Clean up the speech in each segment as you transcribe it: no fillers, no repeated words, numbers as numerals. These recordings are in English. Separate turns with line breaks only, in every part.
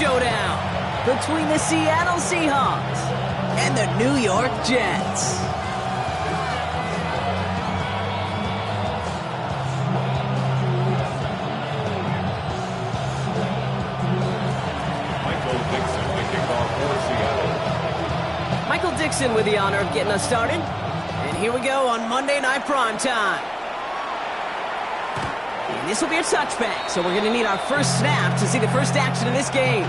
showdown between the Seattle Seahawks and the New York Jets. Michael Dixon with the honor of getting us started. And here we go on Monday Night Primetime. And this will be a touchback, so we're going to need our first snap to see the first action in this game.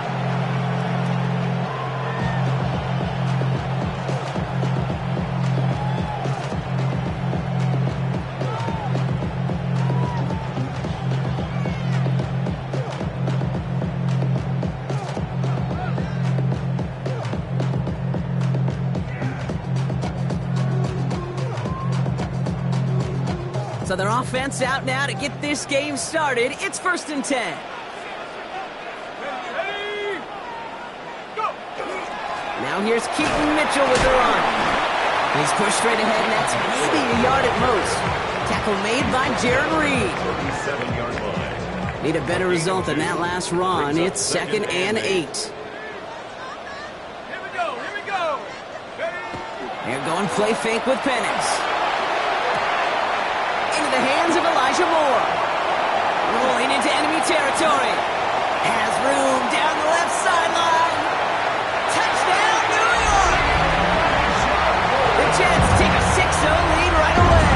So their offense out now to get this game started. It's 1st and 10. Now here's Keaton Mitchell with the run. He's pushed straight ahead, and that's maybe a yard at most. Tackle made by Jared Reed.
37-yard line.
Need a better result than that last run. It's 2nd and 8.
Here we go.
They're going play fake with Penix. Into the hands of Elijah Moore. Rolling into enemy territory. Has room down the left sideline. Touchdown, New York! The Jets take a 6-0 lead right away.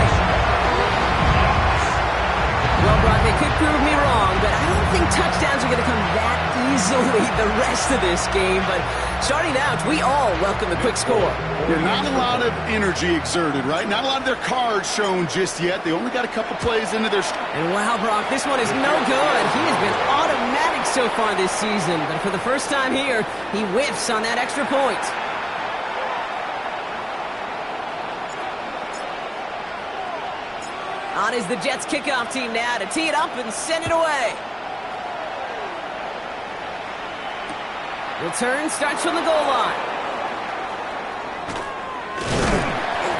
Well, Brock, they could prove me wrong, but I don't think touchdowns are going to come that easily the rest of this game. But starting out, we all welcome the quick score.
Yeah, not a lot of energy exerted, right? Not a lot of their cards shown just yet. They only got a couple plays into their...
And wow, Brock, this one is no good. He has been automatic so far this season. But for the first time here, he whiffs on that extra point. On is the Jets kickoff team now to tee it up and send it away. Return starts from the goal line.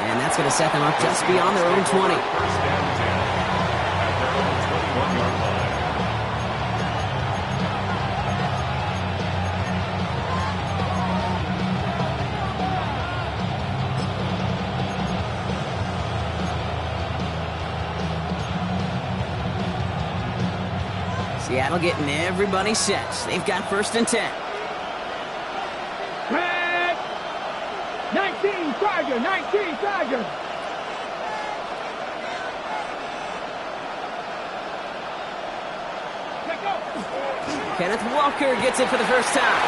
And that's going to set them up just beyond their own 20. Seattle getting everybody set. They've got 1st and 10.
19 Tiger.
Kenneth Walker gets it for the first time.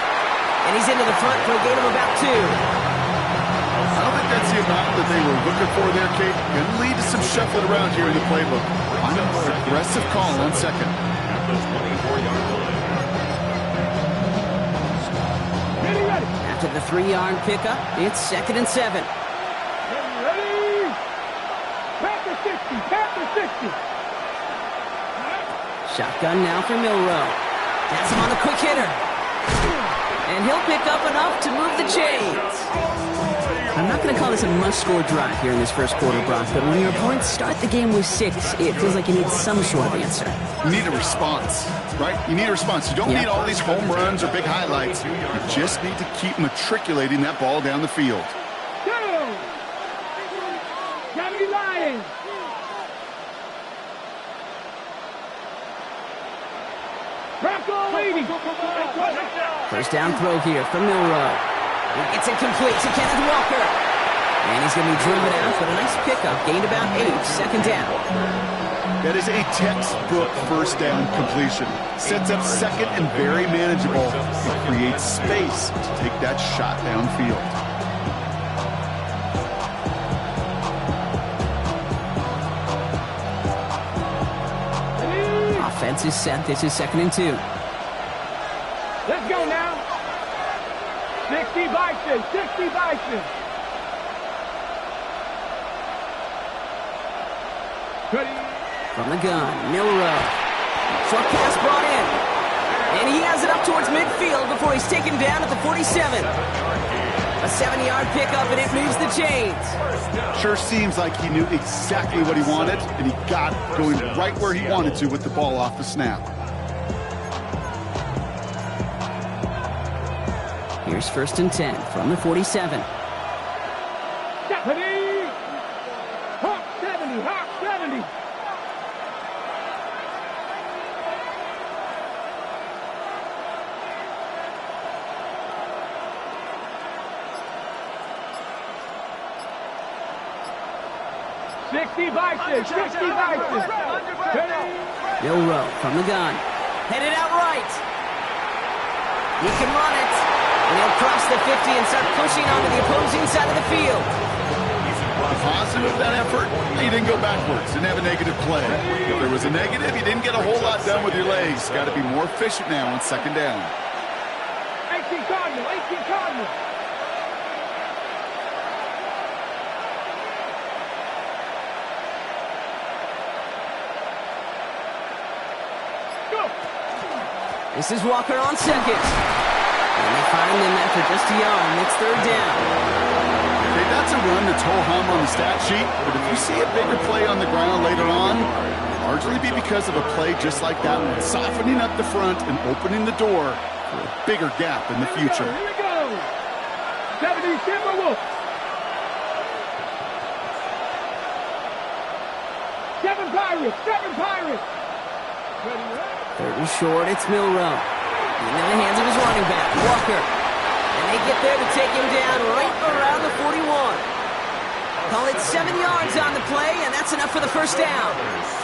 And he's into the front for a gain of about 2.
I don't think that's the amount that they were looking for there, Kate. Going to lead to some shuffling around here in the playbook. I'm a more aggressive call on 2nd.
At the 24-yard line.
After the 3-yard pickup, it's 2nd and 7.
Ready? Panther 60.
Shotgun now for Milroe. That's him on the quick hitter. And he'll pick up enough to move the chains. I'm not going to call this a must-score drive here in this first quarter, Brock, but when your opponents start the game with 6, it feels like you need some sort of answer.
You need a response, right? You need a response. You don't need all these home runs or big highlights. You just need to keep matriculating that ball down the field.
Johnny Lions. Bronco leading.
First down throw here from Milroe. He gets it complete to Kenneth Walker. And he's going to be driven out, but a nice pickup. Gained about 8, 2nd down.
That is a textbook first down completion. Sets up 2nd and very manageable. It creates space to take that shot downfield.
Offense is set. This is 2nd and 2.
Let's go now. 60 Bison. Ready?
From the gun, Milroe. Short pass brought in. And he has it up towards midfield before he's taken down at the 47. A 7-yard pickup, and it moves the chains.
Sure seems like he knew exactly what he wanted, and he got going right where he wanted to with the ball off the snap.
Here's 1st and 10 from the 47.
Ready? Hawk 70, Hawk 70. Sixty vices, 60 vices. Ready?
Milroe from the gun. Headed out right. He can run it. And he'll cross the 50 and start pushing onto the opposing side of the field.
The positive of that effort, he didn't go backwards, didn't have a negative play. If there was a negative, you didn't get a whole lot done with your legs. Got to be more efficient now on 2nd down.
18 Cardinal, 18 Cardinal. Go.
This is Walker on 2nd. And they find him after just a yard. It's 3rd down.
Okay, that's a run that's ho-hum on the stat sheet, but if you see a bigger play on the ground later on, it'll largely be because of a play just like that one, softening up the front and opening the door for a bigger gap in the future.
Here we go. 70 Timberwolves. 7 Pirates, 7 Pirates. Ready, ready.
3rd and short, it's Milroe. Into the hands of his running back, Walker. And they get there to take him down right around the 41. Call it 7 yards on the play, and that's enough for the 1st down.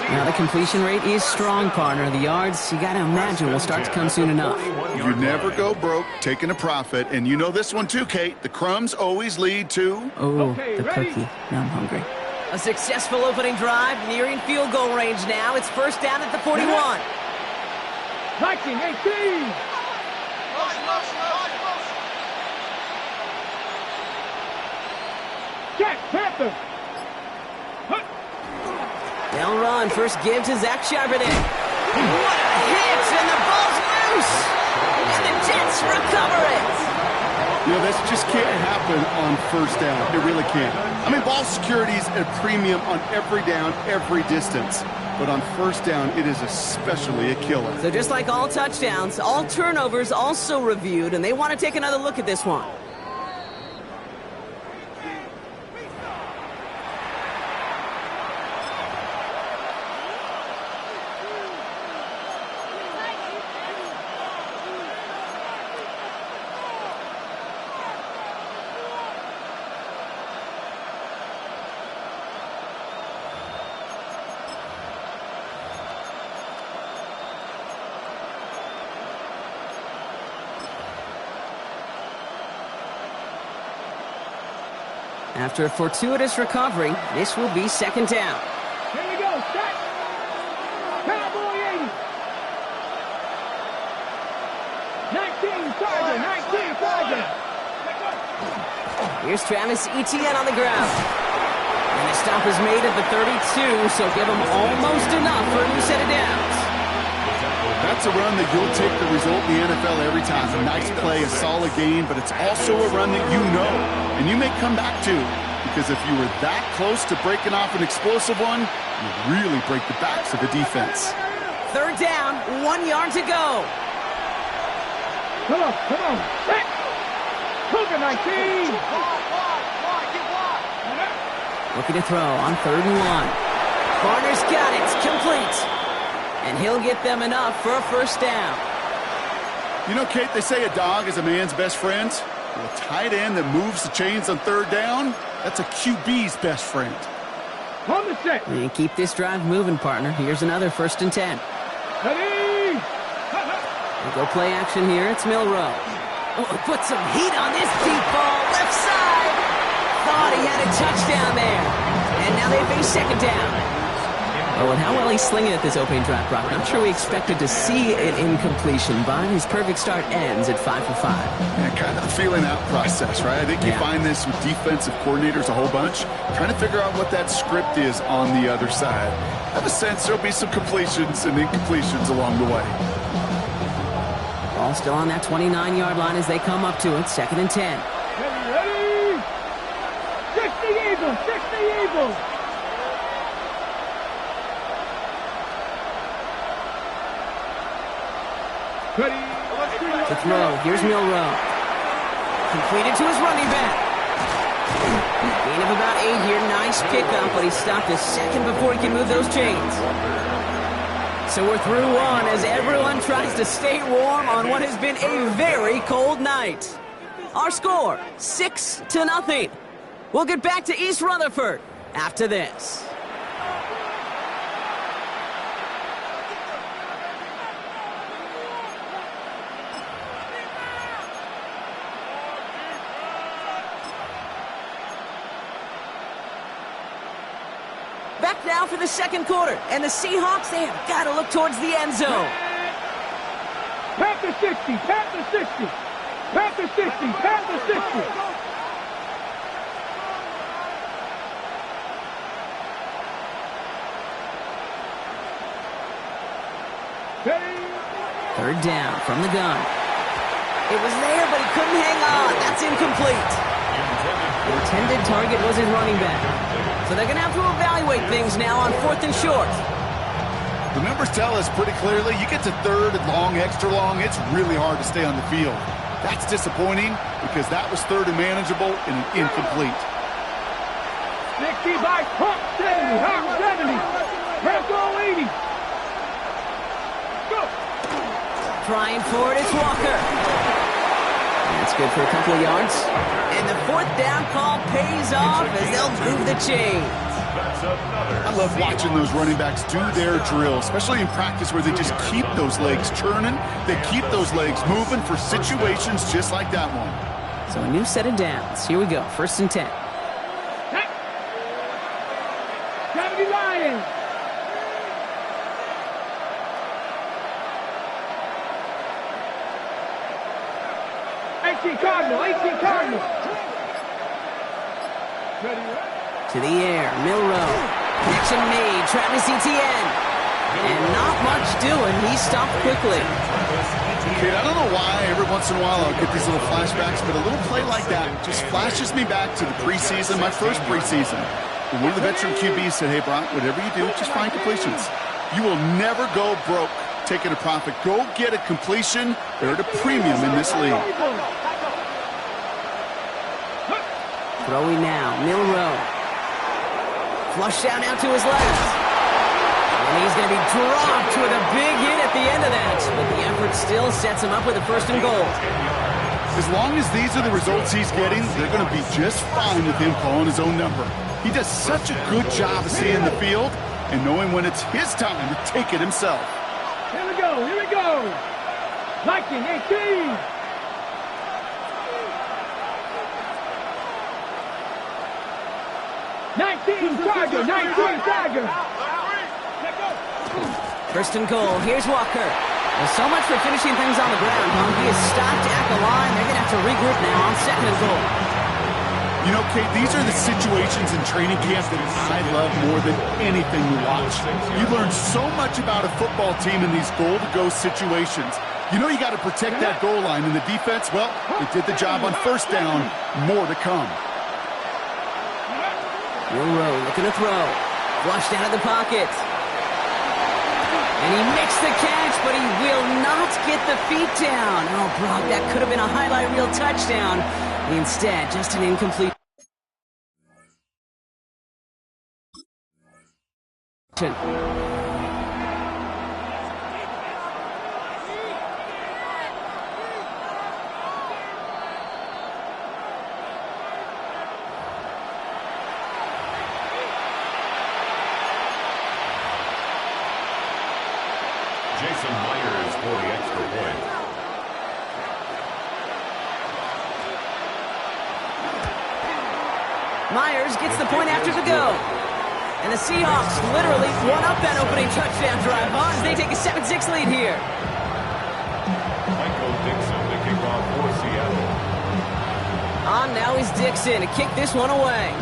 Now the completion rate is strong, partner. The yards, you got to imagine, will start to come soon enough.
You never go broke taking a profit, and you know this one too, Kate. The crumbs always lead to...
Oh,
Okay,
the
ready?
cookie. Now I'm hungry. A successful opening drive, nearing field goal range now. It's 1st down at the 41.
19, 18. Jack Panther. Huh.
They'll run. First give to Zach Charbonnet. What a hit! And the ball's loose! And the Jets recover it!
You know, this just can't happen on 1st down. It really can't. I mean, ball security's a premium on every down, every distance. But on 1st down, it is especially a killer.
So just like all touchdowns, all turnovers also reviewed, and they want to take another look at this one. After a fortuitous recovery, this will be 2nd down.
Here we go. Set. Cowboy 80. 19 Sergeant. 19 Sergeant.
Here's Travis Etienne on the ground. And the stop is made at the 32, so give him almost enough for a new set of downs.
That's a run that you'll take the result in the NFL every time. A nice play, a solid gain, but it's also a run that you know, and you may come back to, because if you were that close to breaking off an explosive one, you really break the backs of the defense.
3rd down, 1 yard to go.
Come on. Come on. Set. Cougar 19.
Looking to throw on 3rd and 1. Barner's got it. It's complete. And he'll get them enough for a 1st down.
You know, Kate, they say a dog is a man's best friend. Well, a tight end that moves the chains on 3rd down, that's a QB's best friend.
On the set.
And keep this drive moving, partner. Here's another 1st and 10.
Ready.
We'll go play action here. It's Milroe. Oh, put some heat on this deep ball. Left side. Thought he had a touchdown there. And now they face 2nd down. Oh, and how well he's slinging at this opening drive, Brock. I'm sure we expected to see an incompletion, but his perfect start ends at 5 for 5.
Yeah, kind of a feeling out process, right? I think you find this with defensive coordinators a whole bunch, trying to figure out what that script is on the other side. I have a sense there'll be some completions and incompletions along the way.
Ball still on that 29-yard line as they come up to it. 2nd and 10.
Ready. 60 Eagles. 60 Eagles. Ready.
To throw. Here's Milroe. Completed to his running back. Gain of about 8 here. Nice pickup, but he stopped a second before he can move those chains. So we're through one as everyone tries to stay warm on what has been a very cold night. Our score, 6-0. We'll get back to East Rutherford after this. Back now for the second quarter, and the Seahawks, they have got to look towards the end zone.
Panther 60, Panther 60, Panther 60, Panther 60.
Third down from the gun. It was there, but he couldn't hang on. That's incomplete. The intended target was his running back. So they're going to have to evaluate things now on 4th and short.
The numbers tell us pretty clearly, you get to third and long, extra long, it's really hard to stay on the field. That's disappointing because that was third and manageable and an incomplete.
60 by Pump, 70, Hawk 70, Franco 80. Go!
Trying for it, it's Walker. That's good for a couple of yards. And the 4th down call pays off as they'll move the chains.
I love watching those running backs do their drill, especially in practice where they just keep those legs churning. They keep those legs moving for situations just like that one.
So a new set of downs. Here we go, 1st and 10.
70 Lions. Cardinal.
To the air, Milroe. Connection made, Travis Etienne. And not much doing, he stopped quickly.
Kid, I don't know why every once in a while I'll get these little flashbacks, but a little play like that just flashes me back to the preseason, my first preseason. When one of the veteran QBs said, hey, Brock, whatever you do, just find completions. You will never go broke taking a profit. Go get a completion. They're at a premium in this league.
Throwing now, Milroe. Flush down out to his left. And he's going to be dropped with a big hit at the end of that. But the effort still sets him up with a 1st and goal.
As long as these are the results he's getting, they're going to be just fine with him calling his own number. He does such a good job of seeing the field and knowing when it's his time to take it himself.
Here we go. Viking 18. 19 Tiger.
1st and goal. Here's Walker. Well, so much for finishing things on the ground, huh? He is stopped at the line. They're going to have to regroup now on 2nd and goal.
You know, Kate, these are the situations in training camp that I love more than anything to watch. You learn so much about a football team in these goal-to-go situations. You know you got to protect that goal line, and the defense, well, they did the job on 1st down. More to come.
Milroe looking to throw. Flushed out of the pocket. And he makes the catch, but he will not get the feet down. Oh, Brock, that could have been a highlight reel touchdown. Instead, just an incomplete.
Jason Myers for the extra point.
Myers gets the point after the go. And the Seahawks literally won up that opening touchdown drive as they take a 7-6 lead here.
Michael Dixon to kick off for Seattle.
On now is Dixon to kick this one away.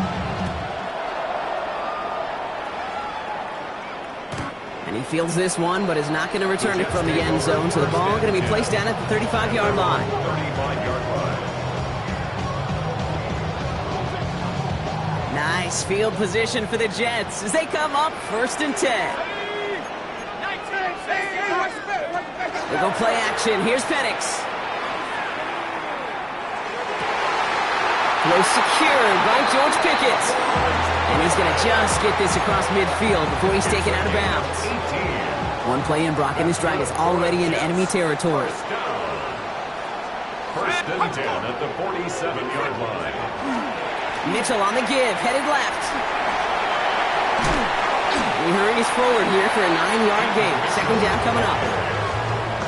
And he fields this one, but is not going to return it from the end zone. So the ball going to be placed down at the 35-yard line.
35-yard line.
Nice field position for the Jets as they come up 1st and 10. They go play action. Here's Penix. Throw secured by George Pickett. And he's going to just get this across midfield before he's taken out of bounds. One play in, Brock, and this drive is already in enemy territory.
First and 10 at the 47-yard line.
Mitchell on the give, headed left. He hurries forward here for a 9-yard gain. Second down coming up.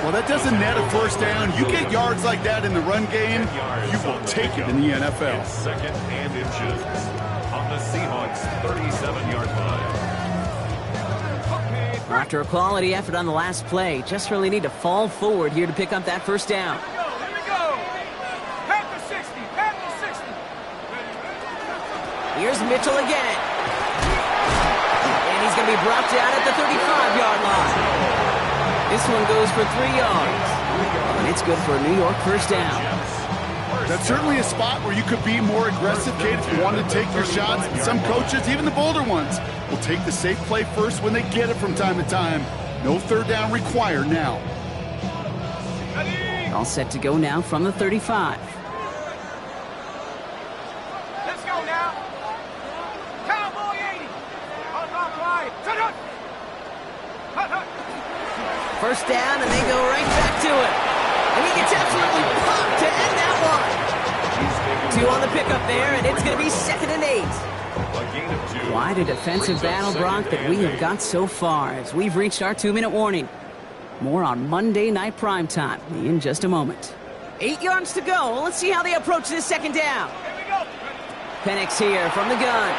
Well, that doesn't net a first down. You get yards like that in the run game, you will take it in the NFL.
Second and inches on the Seahawks' 37-yard line.
After a quality effort on the last play, just really need to fall forward here to pick up that first down.
Here we go. Pack the 60. Pack the 60.
Here's Mitchell again. And he's going to be brought down at the 35-yard line. This one goes for 3 yards. And it's good for a New York first down.
That's certainly a spot where you could be more aggressive, Kate, if you wanted to take your shots. And some coaches, even the bolder ones, will take the safe play first when they get it from time to time. No third down required now.
All set to go now from the 35.
Let's go now. Cowboy 80. Hold on, quiet. Shut up. Hut, hut.
First down, and they go right back to it. And he gets absolutely popped to end that one. 2 on the pickup there, and it's going to be 2nd and 8. Quite a defensive battle, Brock, that we have got so far as we've reached our 2-minute warning. More on Monday Night Primetime in just a moment. 8 yards to go. Let's see how they approach this second down.
Here we go.
Penix here from the gun.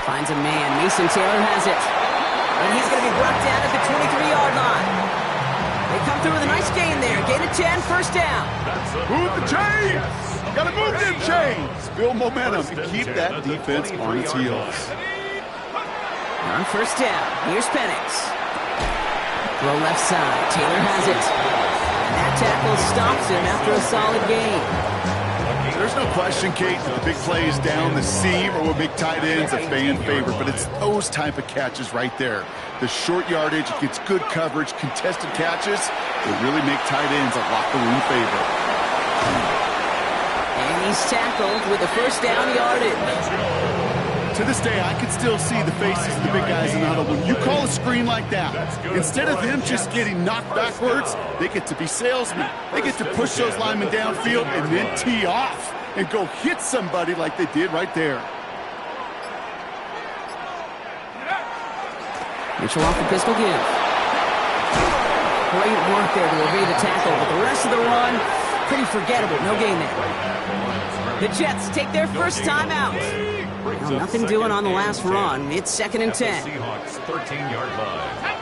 Finds a man. Mason Taylor has it. And he's going to be brought down at the 23-yard line. They come through with a nice gain there. Gain of 10, first down.
Move the chains! Gotta move them chains! Build momentum and keep that defense on its heels.
On first down, here's Penix. Throw left side. Taylor has it. And that tackle stops him after a solid gain.
There's no question, Kate, that the big plays down the seam or with big tight ends a fan favorite, but it's those type of catches right there. The short yardage, it gets good coverage, contested catches, they really make tight ends a locker room favorite.
And he's tackled with the first down yardage.
To this day, I can still see the faces of the big guys in the huddle. When you call a screen like that, instead of them just getting knocked backwards, they get to be salesmen. They get to push those linemen downfield and then tee off and go hit somebody like they did right there.
Mitchell off the pistol give. Great work there to evade the tackle, but the rest of the run, pretty forgettable. No gain there. The Jets take their first time out. Well, nothing doing on the last run. It's 2nd and 10.
Seahawks 13-yard line.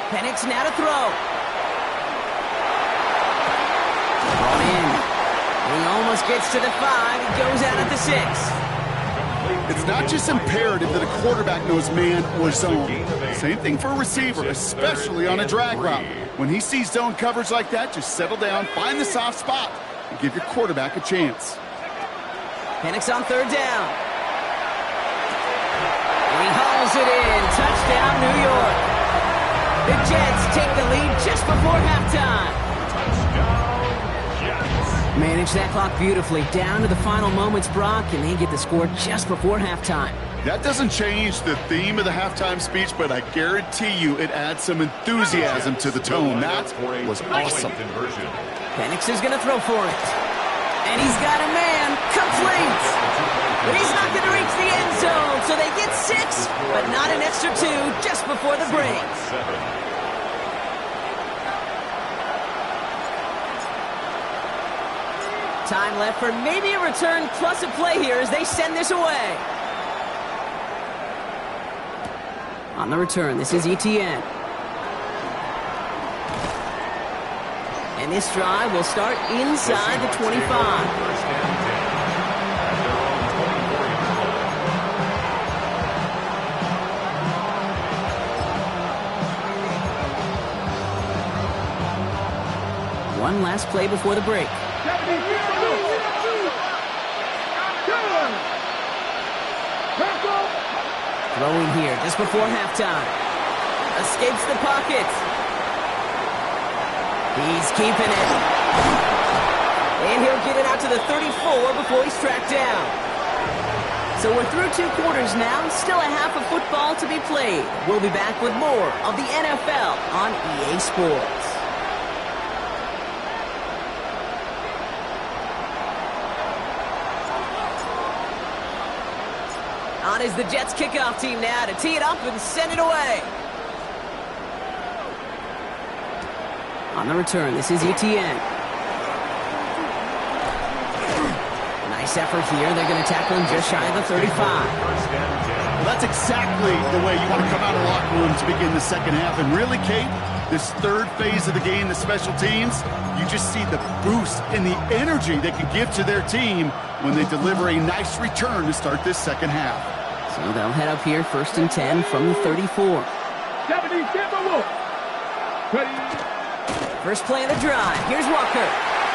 Penix now to throw. Brought in. He almost gets to the 5. He goes out at the 6.
It's not just imperative that a quarterback knows man or zone. Same thing for a receiver, especially on a drag route. When he sees zone coverage like that, just settle down, find the soft spot, and give your quarterback a chance.
Penix on third down. And he hauls it in. Touchdown, New York. The Jets take the lead just before halftime. Manage that clock beautifully down to the final moments, Brock, and they get the score just before halftime.
That doesn't change the theme of the halftime speech, but I guarantee you it adds some enthusiasm to the tone. That was awesome.
Penix is going to throw for it. And he's got a man complete. But he's not going to reach the end zone, so they get 6, but not an extra 2 just before the break. Time left for maybe a return plus a play here as they send this away. On the return, this is ETN. And this drive will start inside the 25. One last play before the break. Throwing here just before halftime. Escapes the pocket. He's keeping it. And he'll get it out to the 34 before he's tracked down. So we're through 2 quarters now, still a half of football to be played. We'll be back with more of the NFL on EA Sports. On is the Jets kickoff team now to tee it up and send it away. On the return, this is ETN. Nice effort here. They're going to tackle him just shy of the 35.
Well, that's exactly the way you want to come out of the locker room to begin the second half. And really, Kate, this third phase of the game, the special teams, you just see the boost and the energy they can give to their team when they deliver a nice return to start this second half.
So they'll head up here, 1st and 10 from the 34.
70, ready.
First play of the drive. Here's Walker.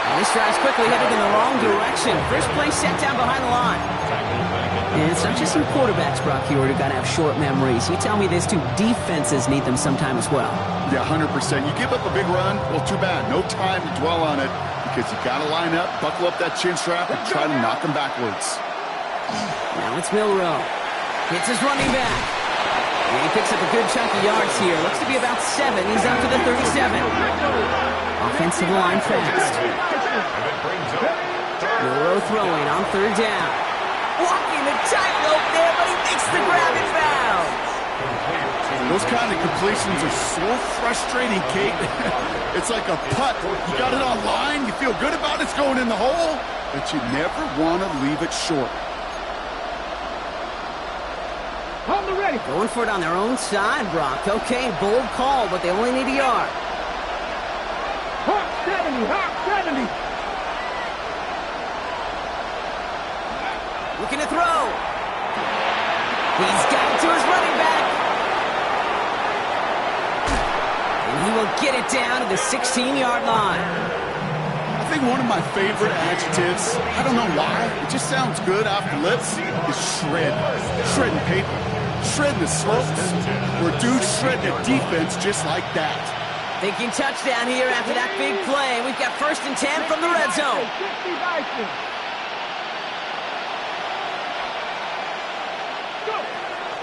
And this drive's quickly headed in the wrong direction. First play set down behind the line. And it's not just some quarterbacks, Brock, here who got to have short memories. You tell me this too, defenses need them sometime as well.
Yeah, 100%. You give up a big run, well, too bad. No time to dwell on it because you got to line up, buckle up that chin strap, and try to knock them backwards.
Now it's Milroe. Hits his running back. And he picks up a good chunk of yards here. Looks to be about 7. He's up to the 37. Offensive line fast. Milroe throwing on 3rd down. Walking the tightrope there, but he makes the grab and foul.
Those kind of completions are so frustrating, Kate. It's like a putt. You got it on line, you feel good about it's going in the hole, but you never want to leave it short.
On the ready.
Going for it on their own side, Brock. Okay, bold call, but they only need a yard.
Hot 70, hot 70.
Looking to throw. He's got it to his running back. And he will get it down to the 16-yard line.
I think one of my favorite adjectives, I don't know why, it just sounds good off the lips, is shred. Shredding paper. Shredding the slopes. Or dude shredding a defense just like that.
Thinking touchdown here after that big play. We've got 1st and 10 from the red zone.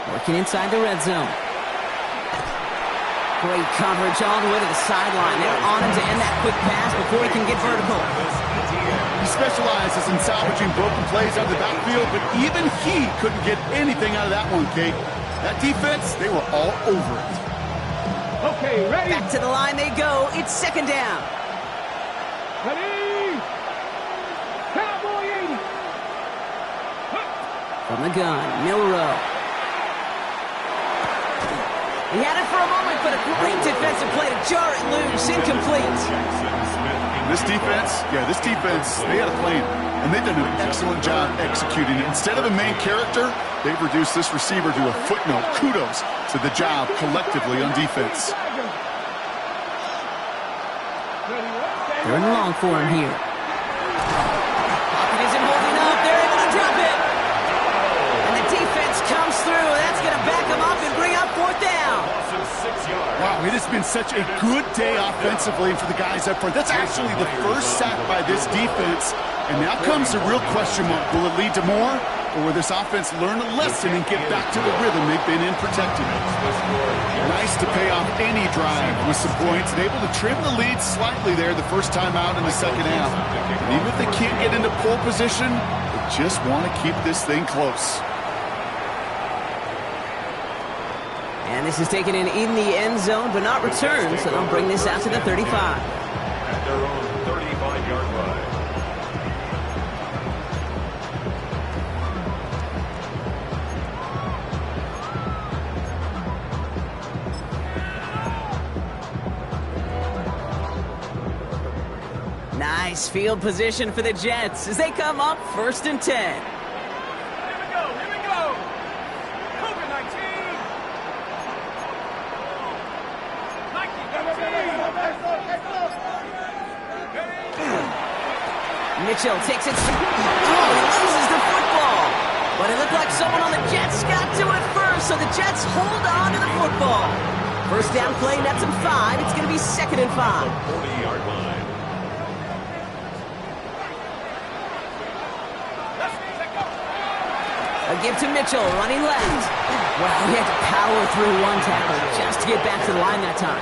Working inside the red zone. Great coverage all the way to the sideline. They're on him to end that quick pass before he can get vertical.
He specializes in salvaging broken plays out of the backfield, but even he couldn't get anything out of that one, Kate. That defense, they were all over it.
Okay, ready.
Back to the line they go. It's 2nd down.
Ready. Cowboy 80.
From the gun, Milroe. He had it for a moment, but a great defensive play to jar it loose. Incomplete.
This defense, they had a plan, and they've done an excellent job executing it. Instead of a main character, they've reduced this receiver to a footnote. Kudos to the job collectively on defense.
They're in long for him here. Pocket isn't holding up. They're able to drop it. And the defense comes through. That's going to back them up and bring up 4th down.
Wow, it has been such a good day offensively for the guys up front. That's actually the first sack by this defense. And now comes the real question mark. Will it lead to more? Or will this offense learn a lesson and get back to the rhythm they've been in protecting? Nice to pay off any drive with some points and able to trim the lead slightly there the first time out in the second half. And even if they can't get into pole position, they just want to keep this thing close.
And this is taken in the end zone, but not returned, so they'll bring this out to the 35.
At their own 35-yard line.
Nice field position for the Jets as they come up 1st and 10.
Here we go. COVID-19.
Mitchell takes it. Oh, he loses the football. But it looked like someone on the Jets got to it first, so the Jets hold on to the football. 1st down play, nets them 5. It's going to be 2nd and 5.
40-yard line.
give to Mitchell, running left. Well, he had to power through one tackle just to get back to the line that time.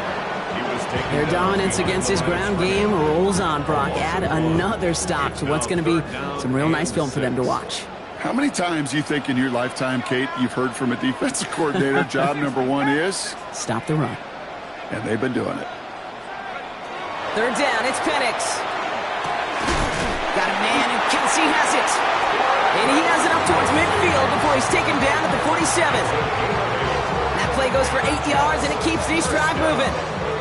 Their dominance against his ground game rolls on, Brock. Add another stop to what's going to be some real nice film for them to watch.
How many times you think in your lifetime, Kate, you've heard from a defensive coordinator, job number one is?
Stop the run.
And they've been doing it.
Third down, it's Penix. Got a man, and Kelsey has it. And he has it up towards midfield before he's taken down at the 47. That play goes for 8 yards, and it keeps these drive moving.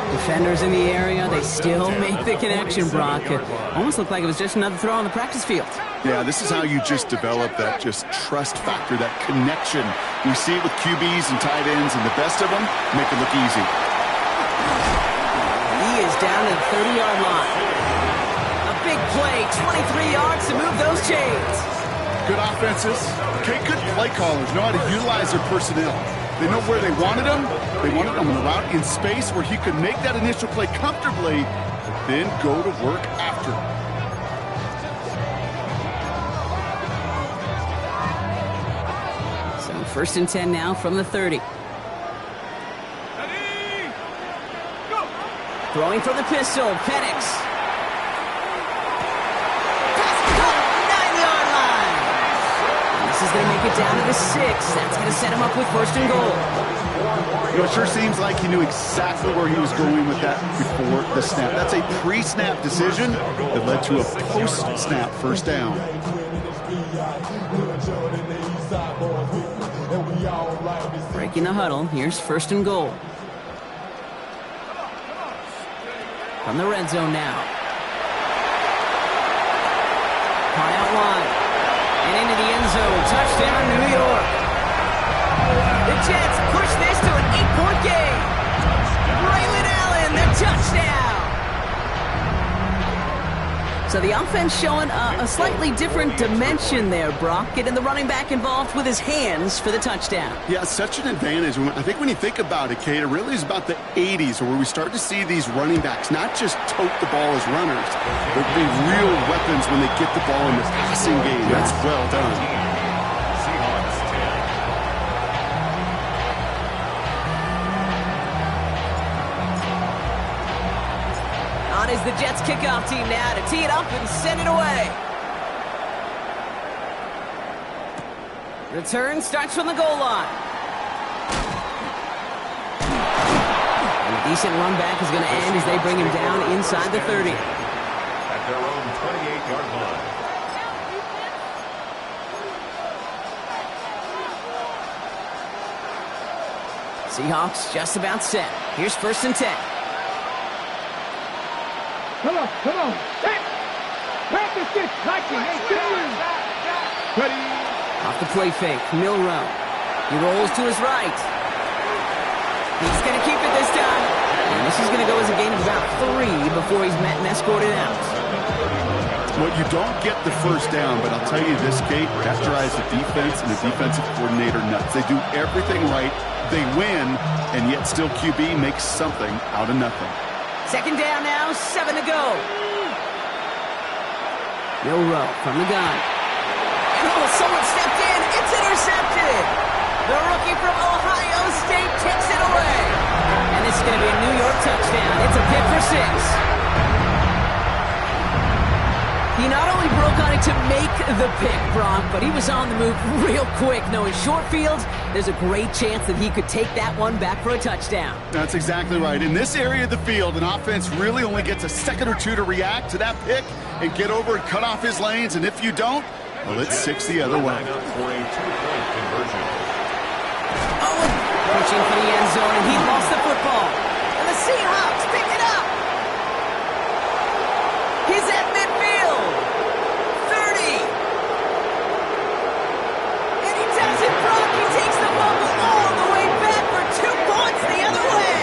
Defenders in the area, they still make the connection, Brock. It almost looked like it was just another throw on the practice field.
Yeah, this is how you just develop that just trust factor, that connection. We see it with QBs and tight ends, and the best of them make it look easy.
He is down to the 30-yard line. A big play, 23 yards to move those chains.
Good offenses. Okay, good play callers know how to utilize their personnel. They know where they wanted him. They wanted him on the route in space where he could make that initial play comfortably, but then go to work after.
So 1st and 10 now from the 30. Throwing from the pistol, Penix. Pass caught, 9-yard line. And this is going to make it down to the 6. That's going to set him up with 1st and goal.
You know, it sure seems like he knew exactly where he was going with that before the snap. That's a pre-snap decision that led to a post-snap first down.
Breaking the huddle, here's 1st and goal. From the red zone now. Caught out wide. And into the end zone. Touchdown, New York. The Jets push this to an 8-point game. Braylon Allen, the touchdown. So the offense showing a slightly different dimension there, Brock. Getting the running back involved with his hands for the touchdown.
Yeah, such an advantage. I think when you think about it, Kate, it really is about the 80s where we start to see these running backs not just tote the ball as runners, but be real weapons when they get the ball in the passing game. That's well done.
Is the Jets kickoff team now to tee it up and send it away. Return starts from the goal line. And a decent run back is going to end as they bring him down inside the 30.
At their own 28-yard line.
Seahawks just about set. Here's 1st and 10.
Come on. Set. Practice this. Liking. Hey, ready.
Off the play fake, Milroe. He rolls to his right. He's going to keep it this time. And this is going to go as a game of about 3 before he's met and escorted out.
Well, you don't get the first down, but I'll tell you this, Kate, that drives the defense and the defensive coordinator nuts. They do everything right. They win, and yet still QB makes something out of nothing.
2nd down now, 7 to go. Milroe from the gun. Oh, someone stepped in. It's intercepted. The rookie from Ohio State takes it away. And this is going to be a New York touchdown. It's a pick for 6. He not only broke on it to make the pick, Brock, but he was on the move real quick. Knowing short field, there's a great chance that he could take that one back for a touchdown.
That's exactly right. In this area of the field, an offense really only gets a second or two to react to that pick and get over and cut off his lanes. And if you don't, well, it's 6 the other way.
For a 2-point conversion.
Owen pushing for the end zone, and he lost the football. And the Seahawks pick it up. He's at midfield. 30. And he does it, Brock. He takes the bubble all the way back for 2 points the other way.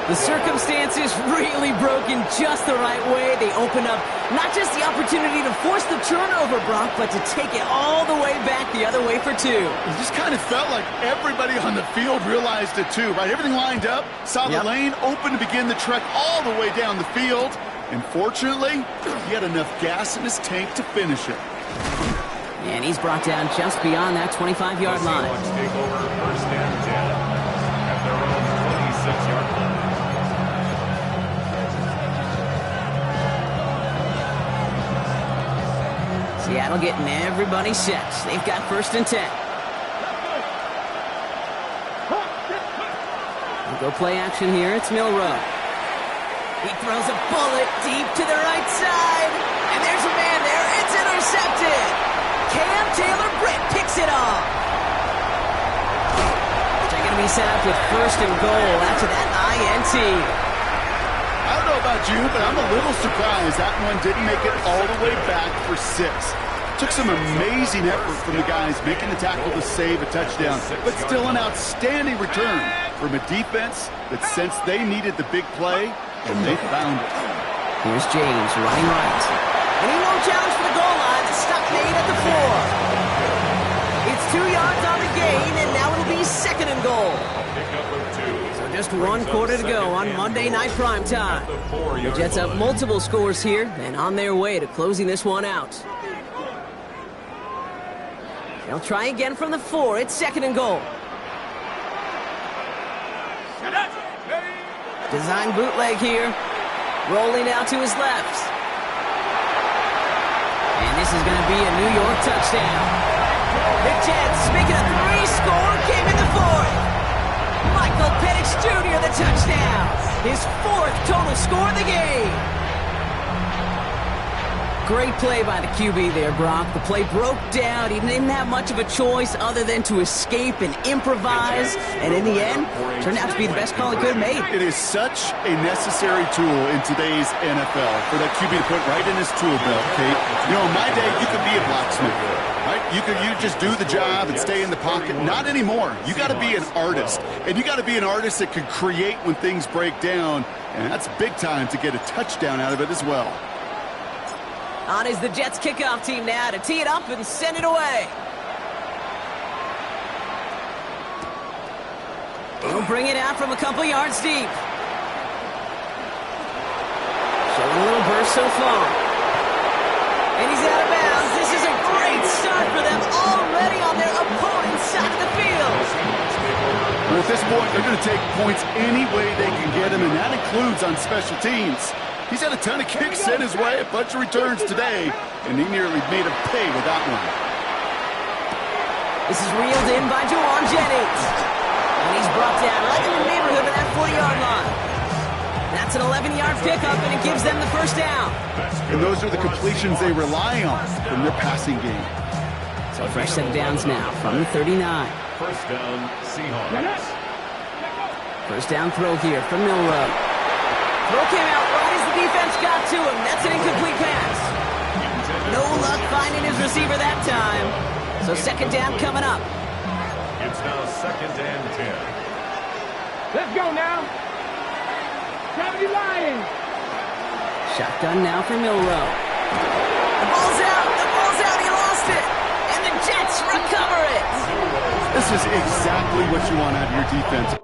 The circumstances really broken just the right way. They open up not just the opportunity to force the turnover, Brock, but to take it all the way back the other way for 2.
It just kind of felt like everybody on the field realized it too, right? Everything lined up, saw the lane open to begin the trek all the way down the field. And fortunately, he had enough gas in his tank to finish it.
And he's brought down just beyond that 25-yard line.
Seahawks take over first and 10 at their own 26-yard line.
Seattle getting everybody set. They've got first and 10. We'll go play action here. It's Milroe. He throws a bullet deep to the right side. And there's a man there. It's intercepted. Cam Taylor-Britt picks it off. They're going to be set up with first and goal after that INT.
I don't know about you, but I'm a little surprised that one didn't make it all the way back for 6. Took some amazing effort from the guys making the tackle to save a touchdown, but still an outstanding return from a defense that sensed they needed the big play, and they found it.
Here's James running right. And he won't challenge for the goal line. The stop made at the 4. It's 2 yards on the gain, and now it'll be second and goal. So just 1 quarter to go on Monday Night Primetime. The Jets have multiple scores here, and on their way to closing this one out. They'll try again from the 4. It's second and goal. Design bootleg here. Rolling out to his left. And this is going to be a New York touchdown. The Jets making a 3-score game in the 4th. Michael Penix Jr. the touchdown. His 4th total score of the game. Great play by the QB there, Brock. The play broke down. He didn't have much of a choice other than to escape and improvise. And in the end, turned out to be the best call he could have made.
It is such a necessary tool in today's NFL for that QB to put right in his tool belt, Kate. You know, in my day, you could be a blacksmith, right? You just do the job and stay in the pocket. Not anymore. You got to be an artist. And you got to be an artist that can create when things break down. And that's big time to get a touchdown out of it as well.
On is the Jets kickoff team now to tee it up and send it away. He'll bring it out from a couple yards deep. Showing a little burst so far. And he's out of bounds. This is a great start for them already on their opponent's side of the field.
Well, at this point, they're going to take points any way they can get them, and that includes on special teams. He's had a ton of kicks sent his way, a bunch of returns today, and he nearly made him pay with that one.
This is reeled in by Jauan Jennings. And he's brought down right in the neighborhood of that 40-yard line. That's an 11-yard pickup, and it gives them the first down.
And those are the completions they rely on from their passing game.
So a fresh set of downs now from the 39.
First down, Seahawks.
First down throw here from Milroe. Throw came out right as the defense got to him. That's an incomplete pass. No luck finding his receiver that time. So second down coming up.
It's now second and 10.
Let's go now. Gravity Lions.
Shotgun now for Milroe. The ball's out. The ball's out. He lost it. And the Jets recover it.
This is exactly what you want out of your defense.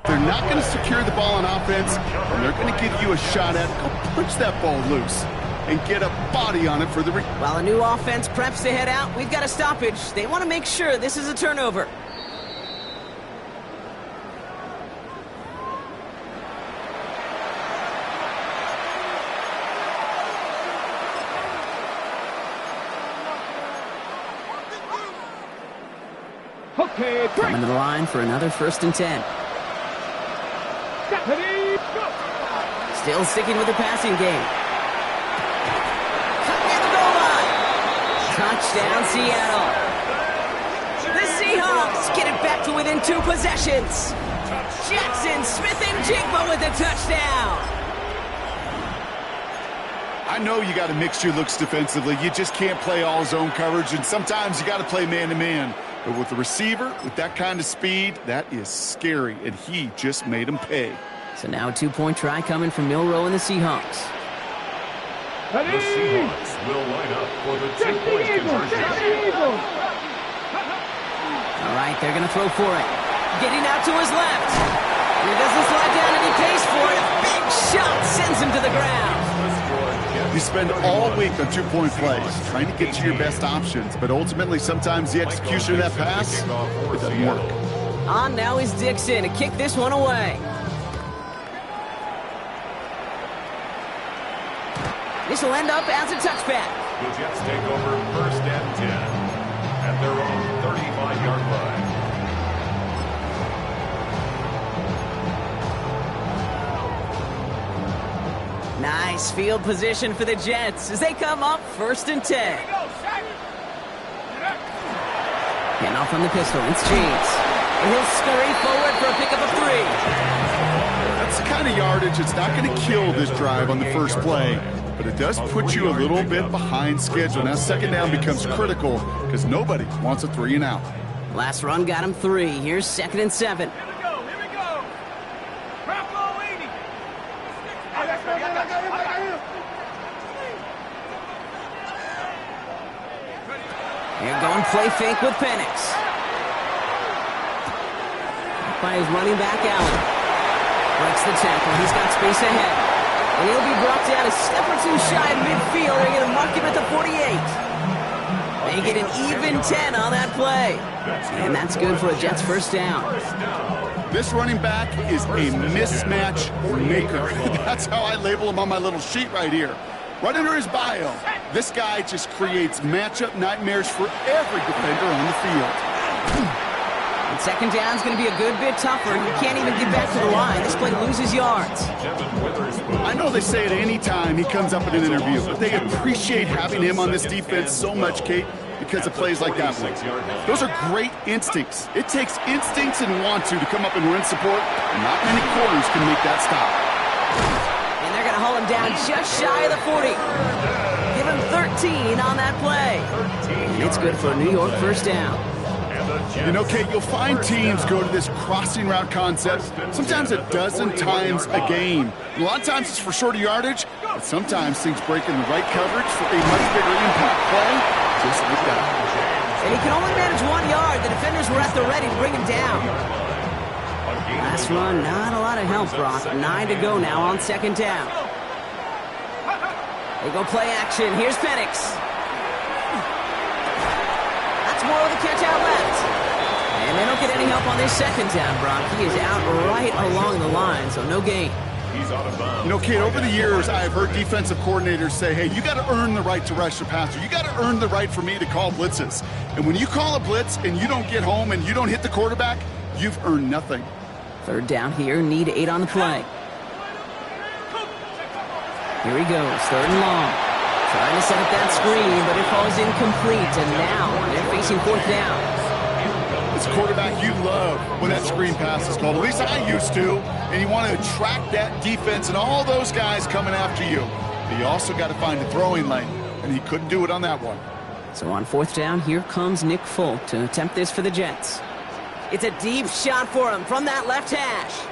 They're not going to secure the ball on offense, and they're going to give you a shot at go punch that ball loose and get a body on it for the...
While a new offense preps to head out, we've got a stoppage. They want to make sure this is a turnover.
Okay,
Coming to the line for another first and 10. Still sticking with the passing game. Cutting at the goal line. Touchdown, Seattle. The Seahawks get it back to within 2 possessions. Jackson Smith-Njigba with the touchdown.
I know you got to mix your looks defensively. You just can't play all zone coverage, and sometimes you got to play man-to-man. But with the receiver, with that kind of speed, that is scary, and he just made him pay.
So now a 2-point try coming from Milroe and the Seahawks.
The Seahawks will line up for the 2-point conversion.
All right, they're going to throw for it. Getting out to his left. He doesn't slide down and he pays for it. A big shot sends him to the ground.
You spend all week on two-point plays, trying to get to your best options, but ultimately sometimes the execution of that pass, it doesn't work.
On now is Dixon to kick this one away. This will end up as a touchback.
The Jets take over 1st and 10 at their own 35-yard line.
Nice field position for the Jets as they come up 1st and 10. Getting off on the pistol, it's James. And he'll scurry forward for a pickup of 3.
That's the kind of yardage that's not going to kill this drive on the first play, but it does put you a little bit behind schedule. Now 2nd down becomes critical because nobody wants a 3 and out.
Last run got him 3. Here's 2nd and 7.
Here we go. Drop low 80.
Here going play fake with Penix. By his running back, Allen. Breaks the tackle. He's got space ahead. And he'll be brought down a step or 2 shy of midfield. They're going to mark him at the 48. They get an even 10 on that play. And that's good for a Jets 1st down.
This running back is a mismatch maker. That's how I label him on my little sheet right here. Right under his bio, this guy just creates matchup nightmares for every defender on the field.
And 2nd down is going to be a good bit tougher. You can't even get back to the line. This play loses yards.
I know they say it any time he comes up in an interview, but they appreciate having him on this defense so much, Kate, because of plays like that one. Those are great instincts. It takes instincts and want to come up and run support, and not many corners can make that stop.
And they're going to haul him down just shy of the 40. Give him 13 on that play. And it's good for a New York 1st down.
You know, Kate, you'll find teams go to this crossing route concept sometimes a dozen times a game. And a lot of times it's for shorter yardage, but sometimes things break in the right coverage for a much bigger impact play, just like that.
And he can only manage 1 yard. The defenders were at the ready to bring him down. Last run, not a lot of help, Brock. 9 to go now on 2nd down. They go play action. Here's Penix. That's more of the catch out left. And they don't get any help on this 2nd down, Brock. He is out right along the line, so no gain.
He's out of bounds.
You know, Kate, over the years, I've heard defensive coordinators say, hey, you got to earn the right to rush the passer. You got to earn the right for me to call blitzes. And when you call a blitz and you don't get home and you don't hit the quarterback, you've earned nothing.
3rd down here, need 8 on the play. Here he goes, 3rd and long. Trying to set up that screen, but it falls incomplete. And now they're facing 4th down.
As a quarterback, you love when that screen pass is called. At least I used to. And you want to attract that defense and all those guys coming after you. But you also got to find a throwing lane. And he couldn't do it on that one.
So on 4th down, here comes Nick Folk to attempt this for the Jets. It's a deep shot for him from that left hash.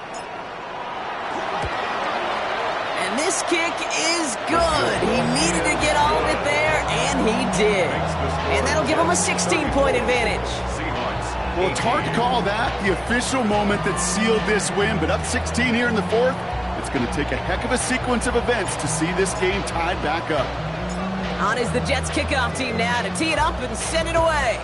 And this kick is good. He needed to get all of it there, and he did. And that'll give him a 16-point advantage.
Well, it's hard to call that the official moment that sealed this win, but up 16 here in the 4th, it's going to take a heck of a sequence of events to see this game tied back up.
On is the Jets kickoff team now to tee it up and send it away.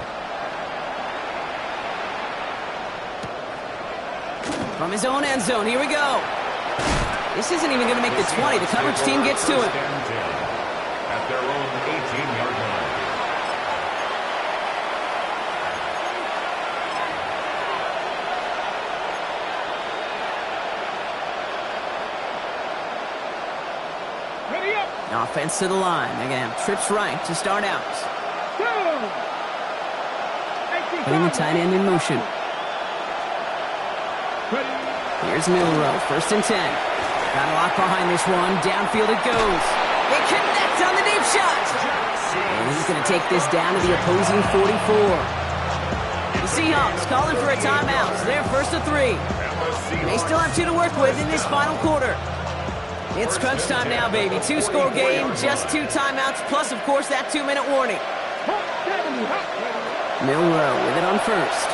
From his own end zone, here we go. This isn't even going to make the 20. The coverage team gets to him.
At their own 18-yard line.
Ready up.
Offense to the line. They're going to have trips right to start out. Putting the tight end in motion. Here's Milroe, 1st and 10. Got a lock behind this one. Downfield it goes. They connect on the deep shot. And he's going to take this down to the opposing 44. The Seahawks calling for a timeout. So they're 1st and 3. They still have 2 to work with in this final quarter. It's crunch time now, baby. 2-score game, just 2 timeouts, plus, of course, that 2-minute warning. Milroe with it on 1st.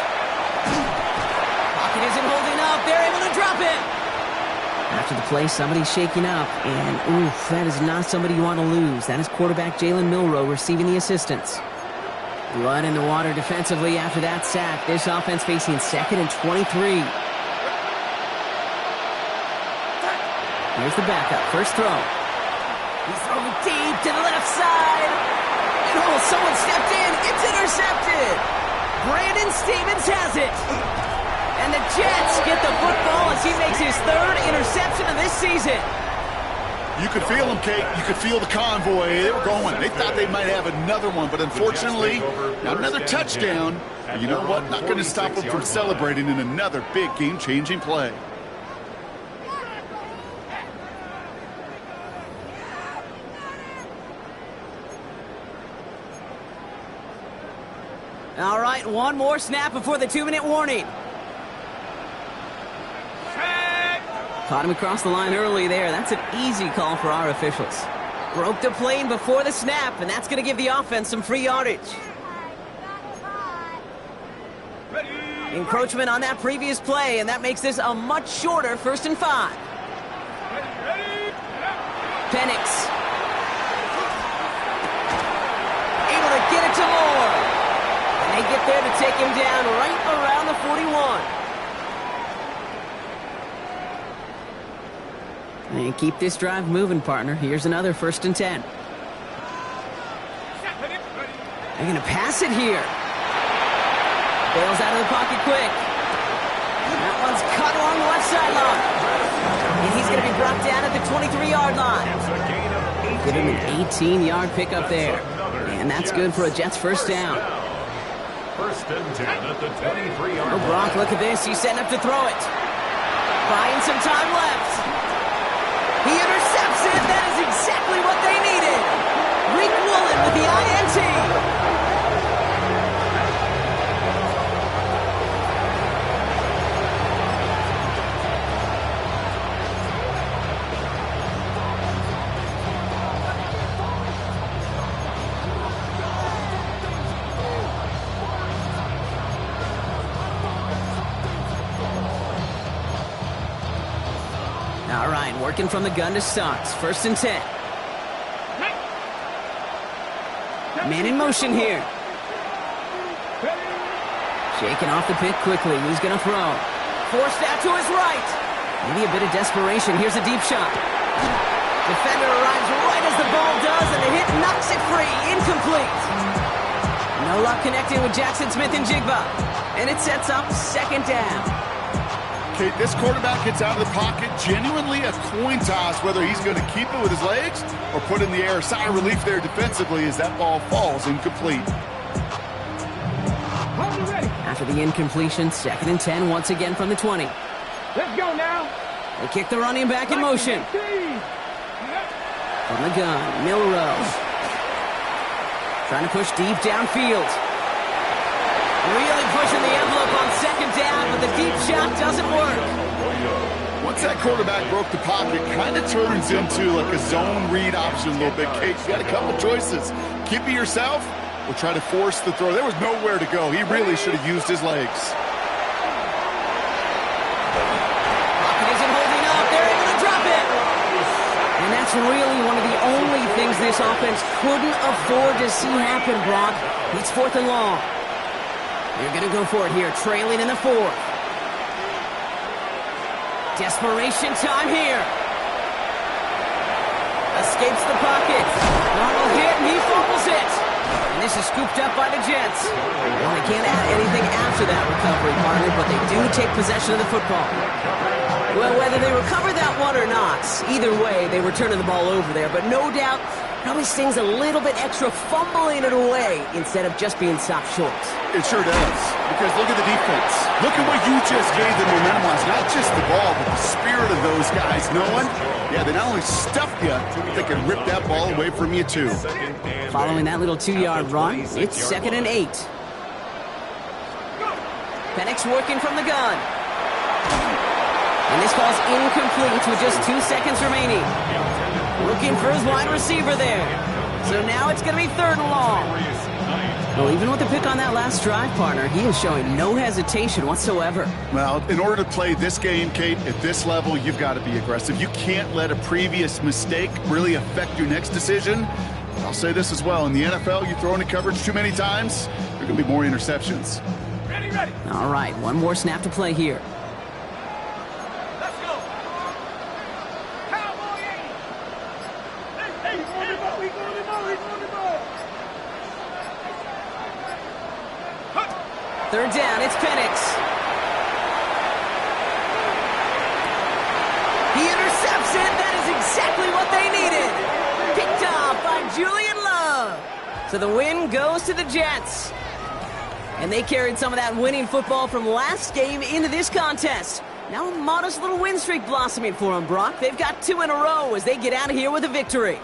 Pocket isn't holding up. They're able to drop it. After the play, somebody's shaking up, and oof, that is not somebody you want to lose. That is quarterback Jalen Milroe receiving the assistance. Blood in the water defensively after that sack. This offense facing 2nd and 23. Here's the backup. First throw. He's throwing deep to the left side. And oh, someone stepped in. It's intercepted. Brandon Stevens has it. And the Jets get the football as he makes his 3rd interception of this season.
You could feel them, Kate. You could feel the convoy. They were going. They thought they might have another one, but unfortunately, not another touchdown. But you know what? Not going to stop them from celebrating in another big game-changing play.
All right, one more snap before the 2-minute warning. Caught him across the line early there. That's an easy call for our officials. Broke the plane before the snap, and that's going to give the offense some free yardage. Encroachment on that previous play, and that makes this a much shorter 1st and 5. Penix. Able to get it to Moore. And they get there to take him down right around the 41. And keep this drive moving, partner. Here's another 1st and 10. They're going to pass it here. Bails out of the pocket quick. That one's cut along the left sideline. And he's going to be brought down at the 23-yard line. Give him an 18-yard pickup there. And that's good for a Jets 1st down.
1st and 10 at the 23-yard line.
Oh, Brock, look at this. He's setting up to throw it. Buying some time left. He intercepts it. That is exactly what they needed. Rick Woolen with the INT. All right, working from the gun to start. 1st and 10. Man in motion here. Shaking off the pick quickly. Who's going to throw? Forced out to his right. Maybe a bit of desperation. Here's a deep shot. Defender arrives right as the ball does, and the hit knocks it free. Incomplete. No luck connecting with Jackson Smith and Jigba. And it sets up 2nd down.
Kate, this quarterback gets out of the pocket, genuinely a coin toss whether he's going to keep it with his legs or put in the air. Sigh of relief there defensively as that ball falls incomplete.
After the incompletion, 2nd and 10 once again from the 20.
Let's go now.
They kick the running back in motion. From the gun, Milroe. Trying to push deep downfield. Really pushing the envelope on 2nd down, but the deep shot doesn't work.
Once that quarterback broke the pocket, kind of turns into like a zone read option a little bit. Kate, you got a couple choices. Keep it yourself or try to force the throw. There was nowhere to go. He really should have used his legs.
Pocket isn't holding up. They're able to drop it. And that's really one of the only things this offense couldn't afford to see happen, Brock. It's 4th and long. They're going to go for it here, trailing in the 4th. Desperation time here. Escapes the pocket. Normal hit, and he fumbles it. And this is scooped up by the Jets. Well, they can't add anything after that recovery, partner, but they do take possession of the football. Well, whether they recover that one or not, either way, they were turning the ball over there. But no doubt, probably stings a little bit extra fumbling it away instead of just being stopped short.
It sure does, because look at the defense. Look at what you just gave them momentum-wise. Not just the ball, but the spirit of those guys knowing, yeah, they not only stuffed you, they can rip that ball away from you, too.
Following that little 2-yard run, it's 2nd and 8. Penix working from the gun. And this ball's incomplete with just 2 seconds remaining. Looking for his wide receiver there. So now it's going to be 3rd and long. Well, even with the pick on that last drive, partner, he is showing no hesitation whatsoever.
Well, in order to play this game, Kate, at this level, you've got to be aggressive. You can't let a previous mistake really affect your next decision. I'll say this as well. In the NFL, you throw into coverage too many times, there are going to be more interceptions.
Ready, ready.
All right, one more snap to play here.
Let's go. Cowboy 80. Hey, he's on the ball. He's on the ball. He's on the ball.
Third down, it's Penix. He intercepts it. That is exactly what they needed. Picked off by Julian Love. So the win goes to the Jets. And they carried some of that winning football from last game into this contest. Now a modest little win streak blossoming for them, Brock. They've got 2 in a row as they get out of here with a victory.